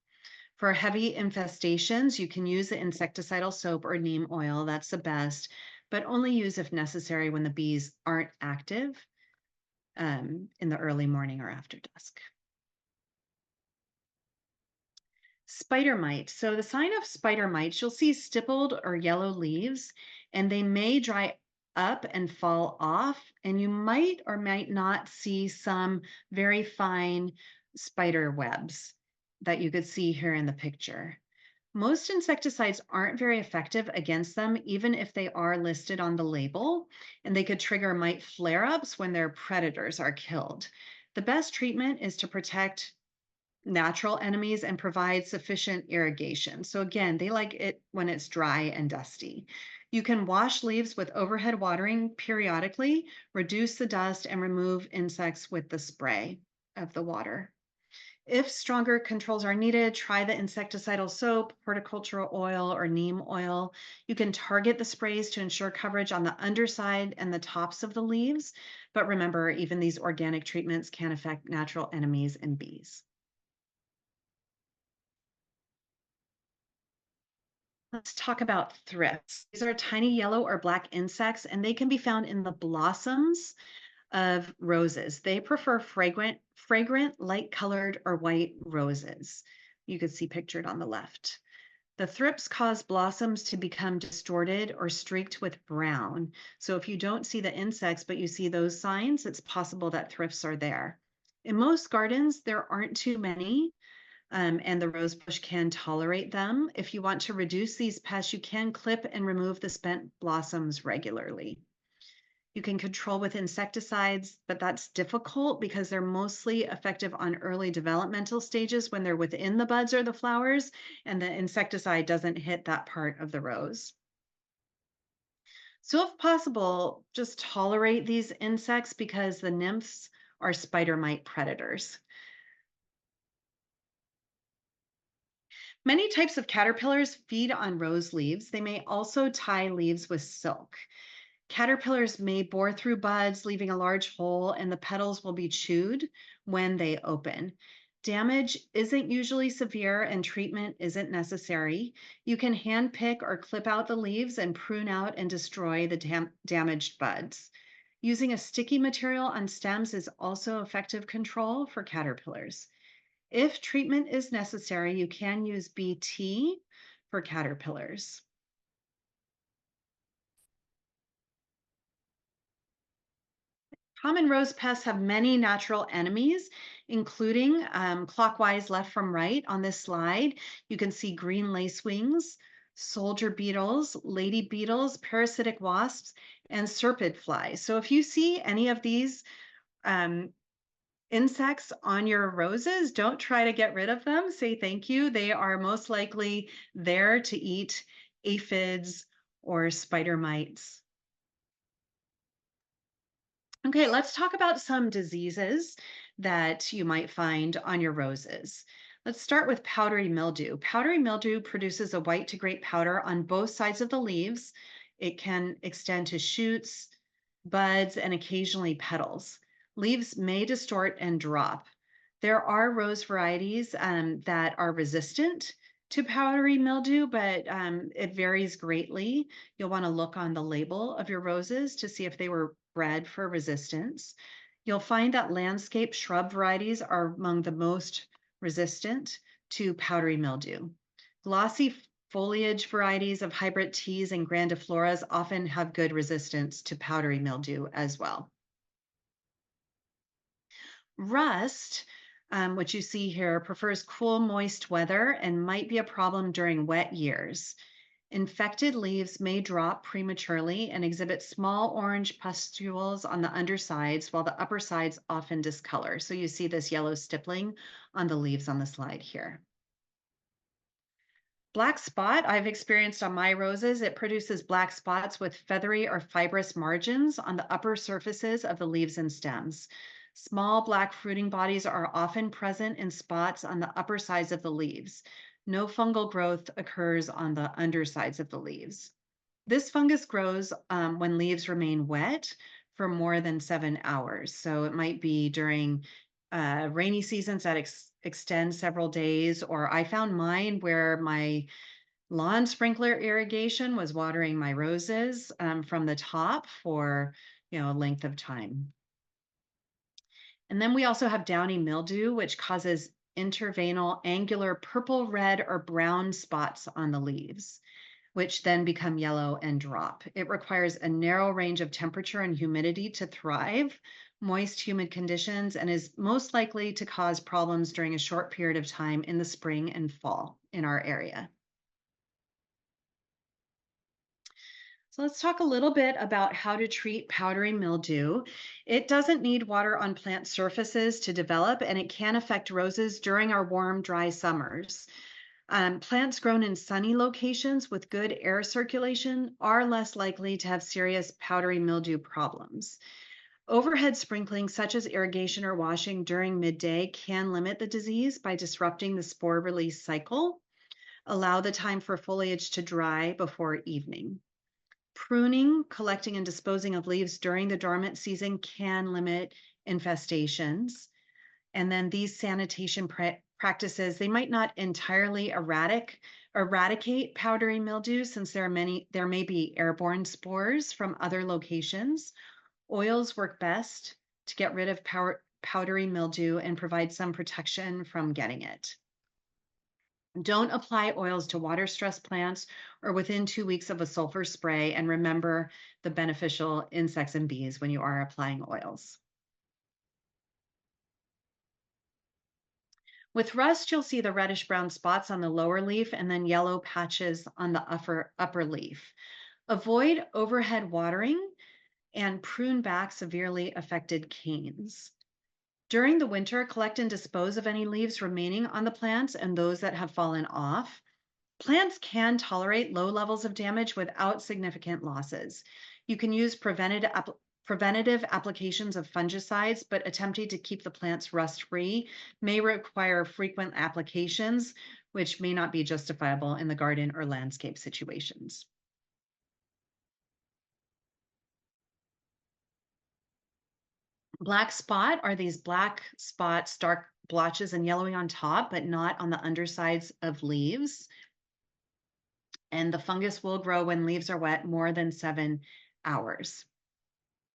Speaker 1: For heavy infestations, you can use the insecticidal soap or neem oil. That's the best, but only use if necessary when the bees aren't active in the early morning or after dusk. Spider mite. So the sign of spider mites, you'll see stippled or yellow leaves, and they may dry up and fall off, and you might or might not see some very fine spider webs that you could see here in the picture. Most insecticides aren't very effective against them, even if they are listed on the label, and they could trigger mite flare-ups when their predators are killed. The best treatment is to protect natural enemies and provide sufficient irrigation. So again, they like it when it's dry and dusty. You can wash leaves with overhead watering periodically, reduce the dust, and remove insects with the spray of the water. If stronger controls are needed, try the insecticidal soap, horticultural oil, or neem oil. You can target the sprays to ensure coverage on the underside and the tops of the leaves. But remember, even these organic treatments can affect natural enemies and bees. Let's talk about thrips. These are tiny yellow or black insects, and they can be found in the blossoms of roses. They prefer fragrant, light-colored or white roses. You can see pictured on the left. The thrips cause blossoms to become distorted or streaked with brown. So if you don't see the insects, but you see those signs, it's possible that thrips are there. In most gardens, there aren't too many, and the rose bush can tolerate them. If you want to reduce these pests, you can clip and remove the spent blossoms regularly. You can control with insecticides, but that's difficult because they're mostly effective on early developmental stages when they're within the buds or the flowers, and the insecticide doesn't hit that part of the rose. So if possible, just tolerate these insects because the nymphs are spider mite predators. Many types of caterpillars feed on rose leaves. They may also tie leaves with silk. Caterpillars may bore through buds, leaving a large hole, and the petals will be chewed when they open. Damage isn't usually severe and treatment isn't necessary. You can hand pick or clip out the leaves and prune out and destroy the damaged buds. Using a sticky material on stems is also effective control for caterpillars. If treatment is necessary, you can use BT for caterpillars. Common rose pests have many natural enemies, including clockwise left from right on this slide. You can see green lacewings, soldier beetles, lady beetles, parasitic wasps, and serpent flies. So if you see any of these um, insects on your roses, don't try to get rid of them. Say thank you. They are most likely there to eat aphids or spider mites. Okay, let's talk about some diseases that you might find on your roses. Let's start with powdery mildew. Powdery mildew produces a white to great powder on both sides of the leaves. It can extend to shoots, buds, and occasionally petals. Leaves may distort and drop. There are rose varieties that are resistant to powdery mildew, but it varies greatly. You'll want to look on the label of your roses to see if they were bred for resistance. You'll find that landscape shrub varieties are among the most resistant to powdery mildew. Glossy foliage varieties of hybrid teas and grandifloras often have good resistance to powdery mildew as well. Rust, which you see here, prefers cool, moist weather and might be a problem during wet years. Infected leaves may drop prematurely and exhibit small orange pustules on the undersides, while the upper sides often discolor. So you see this yellow stippling on the leaves on the slide here. Black spot, I've experienced on my roses. It produces black spots with feathery or fibrous margins on the upper surfaces of the leaves and stems. Small black fruiting bodies are often present in spots on the upper sides of the leaves. No fungal growth occurs on the undersides of the leaves. This fungus grows when leaves remain wet for more than 7 hours. So it might be during rainy seasons that extend several days, or I found mine where my lawn sprinkler irrigation was watering my roses from the top for a length of time. And then we also have downy mildew, which causes interveinal angular purple, red, or brown spots on the leaves, which then become yellow and drop. It requires a narrow range of temperature and humidity to thrive, moist, humid conditions, and is most likely to cause problems during a short period of time in the spring and fall in our area. So let's talk a little bit about how to treat powdery mildew. It doesn't need water on plant surfaces to develop, and it can affect roses during our warm, dry summers. Plants grown in sunny locations with good air circulation are less likely to have serious powdery mildew problems. Overhead sprinkling, such as irrigation or washing during midday, can limit the disease by disrupting the spore release cycle, allow the time for foliage to dry before evening. Pruning, collecting, and disposing of leaves during the dormant season can limit infestations. And then these sanitation practices, they might not entirely eradicate powdery mildew, since there may be airborne spores from other locations. Oils work best to get rid of powdery mildew and provide some protection from getting it. Don't apply oils to water stress plants or within 2 weeks of a sulfur spray, and remember the beneficial insects and bees when you are applying oils. With rust, you'll see the reddish brown spots on the lower leaf and then yellow patches on the upper leaf. Avoid overhead watering and prune back severely affected canes. During the winter, collect and dispose of any leaves remaining on the plants and those that have fallen off. Plants can tolerate low levels of damage without significant losses. You can use preventative applications of fungicides, but attempting to keep the plants rust-free may require frequent applications, which may not be justifiable in the garden or landscape situations. Black spot are these black spots, dark blotches, and yellowing on top, but not on the undersides of leaves. And the fungus will grow when leaves are wet more than 7 hours.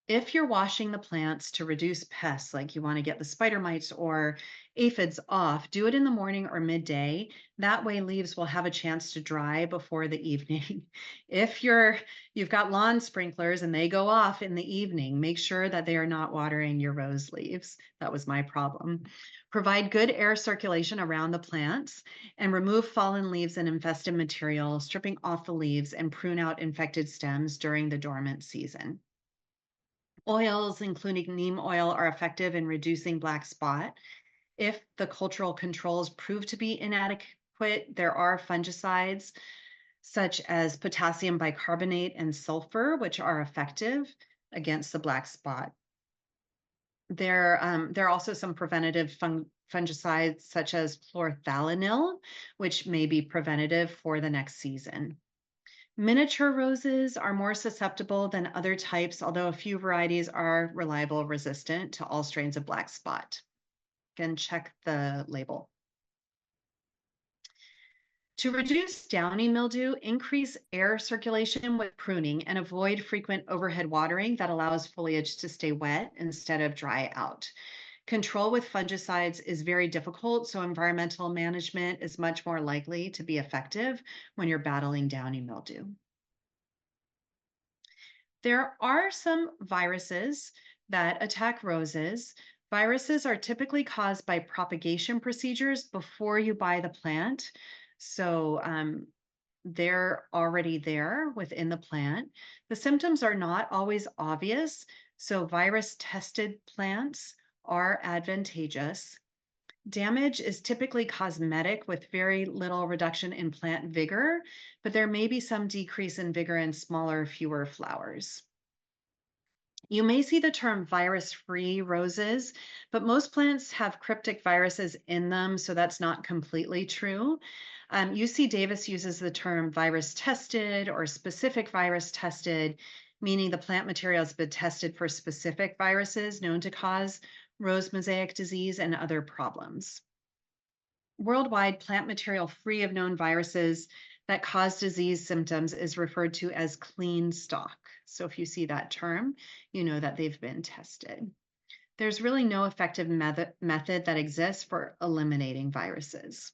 Speaker 1: If you're washing the plants to reduce pests, like you want to get the spider mites or aphids off, do it in the morning or midday. That way leaves will have a chance to dry before the evening. If you've got lawn sprinklers and they go off in the evening, make sure that they are not watering your rose leaves. That was my problem. Provide good air circulation around the plants and remove fallen leaves and infested material, stripping off the leaves, and prune out infected stems during the dormant season. Oils, including neem oil, are effective in reducing black spot. If the cultural controls prove to be inadequate, there are fungicides such as potassium bicarbonate and sulfur, which are effective against the black spot. There are also some preventative fungicides such as chlorthalonil, which may be preventative for the next season. Miniature roses are more susceptible than other types, although a few varieties are reliable resistant to all strains of black spot. Again, check the label. To reduce downy mildew, increase air circulation with pruning and avoid frequent overhead watering that allows foliage to stay wet instead of dry out. Control with fungicides is very difficult, so environmental management is much more likely to be effective when you're battling downy mildew. There are some viruses that attack roses. Viruses are typically caused by propagation procedures before you buy the plant. So they're already there within the plant. The symptoms are not always obvious, so virus-tested plants are advantageous. Damage is typically cosmetic with very little reduction in plant vigor, but there may be some decrease in vigor in smaller, fewer flowers. You may see the term virus-free roses, but most plants have cryptic viruses in them, so that's not completely true. UC Davis uses the term virus tested or specific virus tested, meaning the plant material has been tested for specific viruses known to cause rose mosaic disease and other problems. Worldwide, plant material free of known viruses that cause disease symptoms is referred to as clean stock. So if you see that term, you know that they've been tested. There's really no effective method that exists for eliminating viruses.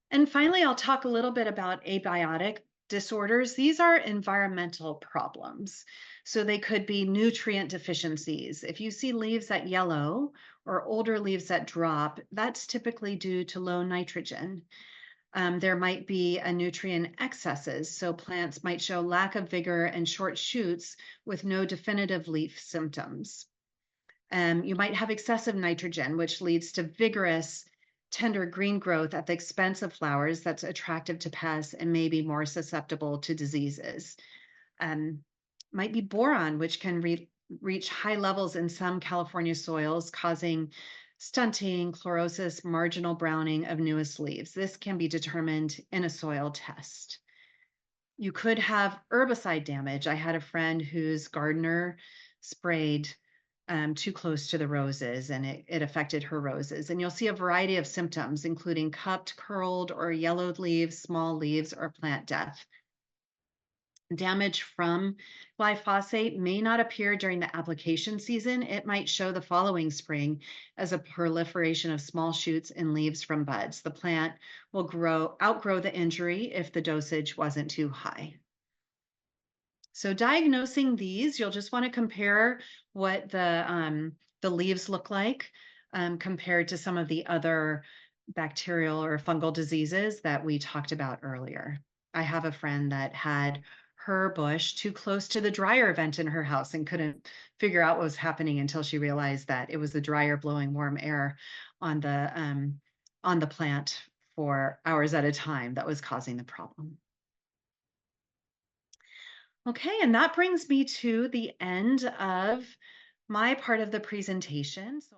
Speaker 1: And finally, I'll talk a little bit about abiotic disorders. These are environmental problems. So they could be nutrient deficiencies. If you see leaves that yellow or older leaves that drop, that's typically due to low nitrogen. There might be a nutrient excesses. So plants might show lack of vigor and short shoots with no definitive leaf symptoms. You might have excessive nitrogen, which leads to vigorous, tender green growth at the expense of flowers that's attractive to pests and may be more susceptible to diseases. Um, might be boron, which can reach high levels in some California soils, causing stunting, chlorosis, marginal browning of newest leaves. This can be determined in a soil test. You could have herbicide damage. I had a friend whose gardener sprayed too close to the roses and it affected her roses. And you'll see a variety of symptoms, including cupped, curled, or yellowed leaves, small leaves, or plant death. Damage from glyphosate may not appear during the application season. It might show the following spring as a proliferation of small shoots and leaves from buds. The plant will outgrow the injury if the dosage wasn't too high. So diagnosing these, you'll just want to compare what the leaves look like compared to some of the other bacterial or fungal diseases that we talked about earlier. I have a friend that had her bush too close to the dryer vent in her house and couldn't figure out what was happening until she realized that it was the dryer blowing warm air on the plant for hours at a time that was causing the problem. Okay, and that brings me to the end of my part of the presentation. So